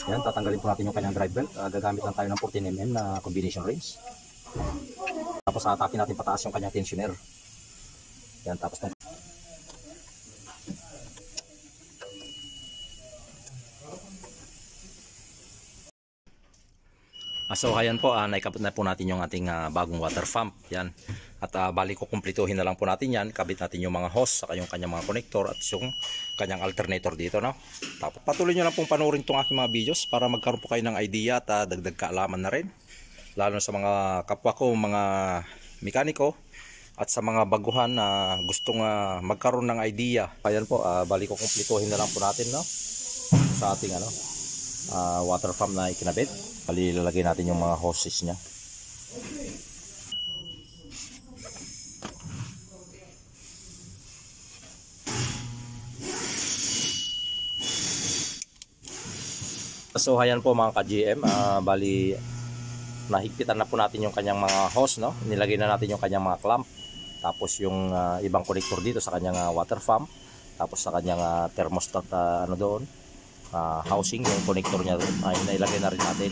Yan, tatanggalin po natin yung kanyang drive belt. Gagamit lang tayo ng 14mm na combination range. Tapos atakin natin pataas yung kanyang tensioner. Yan, tapos so ayan po, naikabit na po natin yung ating bagong water pump. Yan. At bali ko kumplituhin na lang po natin yan. Kabit natin yung mga hose, saka yung kanyang mga connector at yung kanyang alternator dito, no? Tapos patuloy nyo lang pong panurin itong aking mga videos para magkaroon po kayo ng idea at dagdag kaalaman na rin. Lalo sa mga kapwa ko, mga mekaniko at sa mga baguhan na gustong magkaroon ng idea. Ayan po, bali ko kumplituhin na lang po natin, no? Sa ating water pump na ikinabit. Bali lalagay natin yung mga hoses nya. So ayan po mga ka-GM, bali nahigpitan na po natin yung kanyang mga hose, no? Nilagay na natin yung kanyang mga clamp. Tapos yung ibang connector dito sa kanyang water pump. Tapos sa kanyang thermostat doon. Housing, yung connector niya doon ay nailagay na rin natin.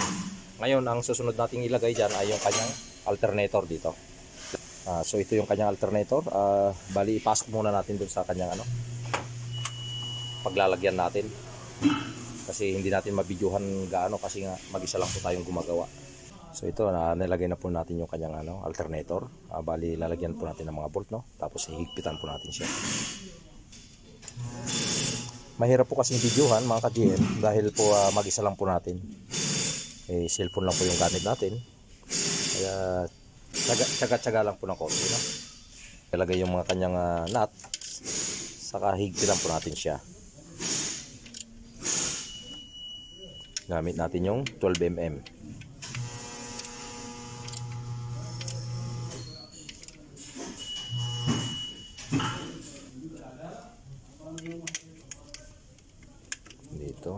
Ngayon ang susunod nating ilagay dyan ay yung kanyang alternator dito. So ito yung kanyang alternator. Bali ipasok muna natin doon sa kanyang paglalagyan natin, kasi hindi natin mabidyuhan gaano kasi nga mag-isa lang po tayong gumagawa. So ito nilagay na po natin yung kanyang alternator. Bali lalagyan po natin ng mga bolt, no? Tapos hihigpitan po natin siya. Mahirap po kasing videohan mga ka-GM dahil po mag-isa lang po natin. Cellphone lang po yung gamit natin. Kaya tsaga-tsaga lang po ng konti, no? Ilagay yung mga kanyang nut, saka higpitan po natin siya. Gamit natin yung 12mm. Dito.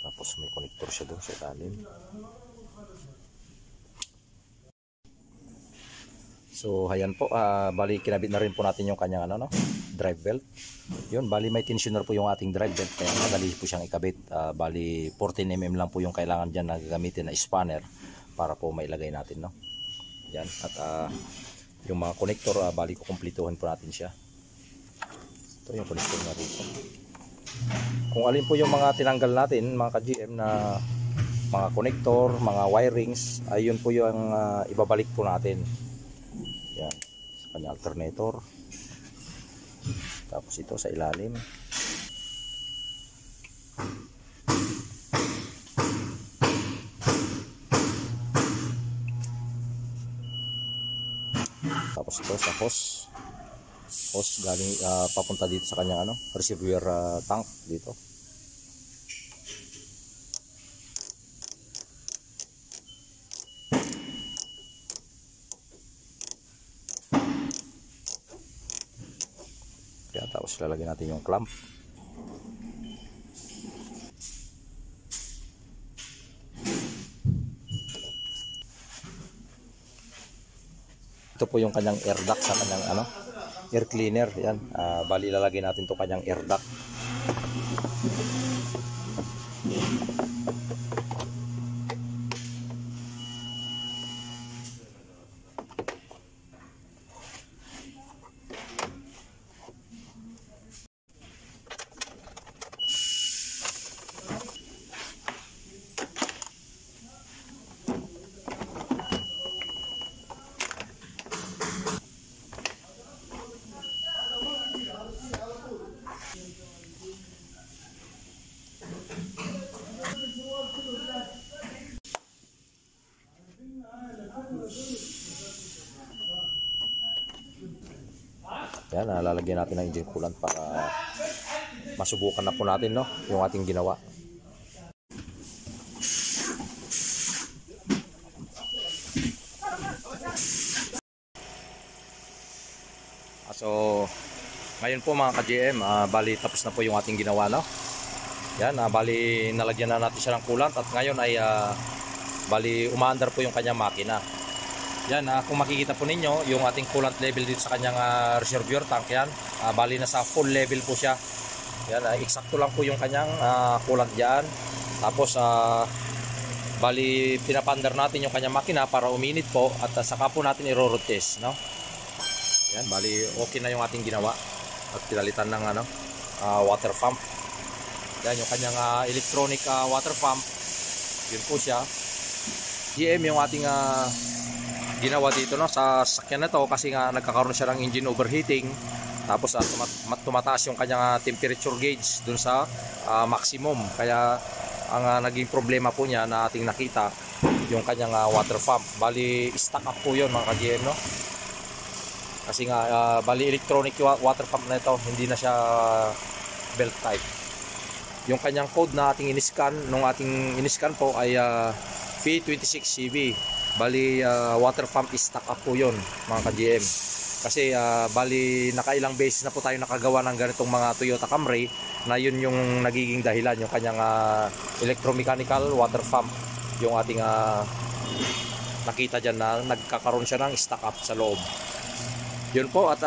Tapos may connector siya doon sa ilalim. So ayan po, bali kinabit na rin po natin yung kanyang drive belt. Yun, bali may tensioner po yung ating drive belt, kaya madali po siyang ikabit. Bali 14mm lang po yung kailangan dyan na gagamitin na spanner para po mailagay natin, no? Yan, at yung mga connector, bali ko kumplituhin po natin siya. Ito yung connector na rito. Kung alin po yung mga tinanggal natin mga ka-GM na mga connector, mga wirings, ayun po yung ibabalik po natin. Yan, sa kanya alternator. Tapos ito sa ilalim. Tapos ito sa hose. Hose galing papunta dito sa kanyang reservoir tank dito. Kaya tapos lalagyan natin yung clamp. Ito po yung kanyang air duct sa kanyang air cleaner. Yan, bali lalagay natin to kanyang air duct. Yan, lalagyan natin ng engine coolant para masubukan na po natin, no, yung ating ginawa. So ngayon po mga ka-GM, bali tapos na po yung ating ginawa, no. Yan, bali nalagyan na natin siya ng coolant at ngayon ay bali umaandar po yung kanyang makina. Yan, kung makikita po ninyo yung ating coolant level dito sa kanyang reservoir tank. Yan, bali nasa full level po siya. Yan, eksakto lang po yung kanyang coolant dyan. Tapos bali pinapandar natin yung kanyang makina para uminit po at saka po natin i-road test, no? Yan, bali okay na yung ating ginawa at pinalitan ng water pump. Yan yung kanyang electronic water pump. Yun po siya. GM yung ating ginawa dito, no, sa sakyan na to kasi nga nagkakaroon siya ng engine overheating. Tapos tumataas yung kanyang temperature gauge dun sa maximum. Kaya ang naging problema po niya na ating nakita yung kanyang water pump. Bali stock up po yun mga ka-GM, no? Kasi nga bali electronic water pump na ito, hindi na siya belt type. Yung kanyang code na ating in-scan, nung ating in-scan po ay P26CB. Bali water pump is stock up po yun mga ka-GM. Kasi bali nakailang beses na po tayo nakagawa ng ganitong mga Toyota Camry na yun yung nagiging dahilan, yung kanyang electromechanical water pump, yung ating nakita dyan na nagkakaroon siya ng stock up sa loob. Yun po, at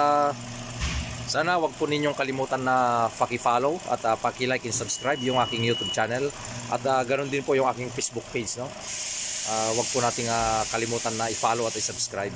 sana wag po ninyong kalimutan na paki-follow at paki-like and subscribe yung aking YouTube channel, at ganoon din po yung aking Facebook page, no? Wag po nating kalimutan na i-follow at i-subscribe.